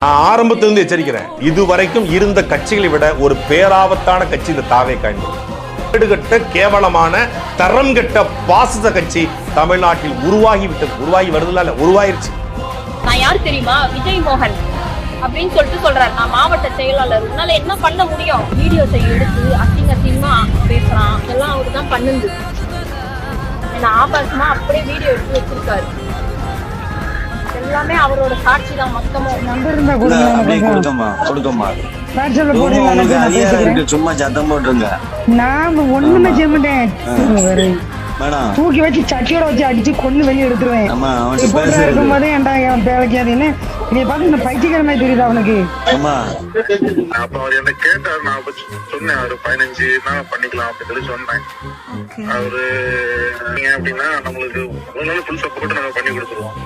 நான் ஆரம்பத்திலிருந்து எச்சரிக்கிறேன். இதுவரைக்கும் இருந்த கட்சிகளை விட ஒரு பேராபத்தான கட்சி இந்த தாவேகா. கேடுகட்ட கேவலமான தரம் கெட்ட பாசிச கட்சி தமிழ்நாட்டில் உருவாகி விட்டது. உருவாகி வருதுல, உருவாயிருச்சு. நான் யார் தெரியுமா? விஜய் மோகன் அப்படின்னு சொல்லிட்டு சொல்றாரு. நான் மாவட்ட செயலாளர். உன்னால என்ன பண்ண முடியும்? வீடியோஸை எடுத்து அசிங்கமா பேசுறான். இதெல்லாம் அவரு தான் பண்ணுது. என்ன ஆபாசமா அப்படியே வீடியோ எடுத்து வச்சிருக்காரு. எல்லாமே அவரோட சாட்சி தான். மொத்தமும் நம்பர் இருந்தா கொடுக்கமா சும்மா சத்தம் போட்டுருங்க. நான் ஒண்ணுமே செய்ய மாட்டேன். தூக்கி வச்சு சட்டியோட வச்சு அடிச்சு கொண்டு வெளியே எடுத்துருவேன். இருக்கும் போதே ஏன்டா என் பேவைக்காதுன்னு நீ பார்த்து இந்த பைத்தியக்காரமே தெரியுதா அவனுக்கு? அப்ப அவர் என்ன கேட்டாரு. நான் சொன்னேன் ஒரு 15 நாள் பண்ணிக்கலாம் அப்படின்னு சொல்லி சொன்னேன். அவரு நீங்க அப்படின்னா நம்மளுக்கு ஃபுல் சப்போர்ட் நாங்க பண்ணி கொடுத்துருவோம்.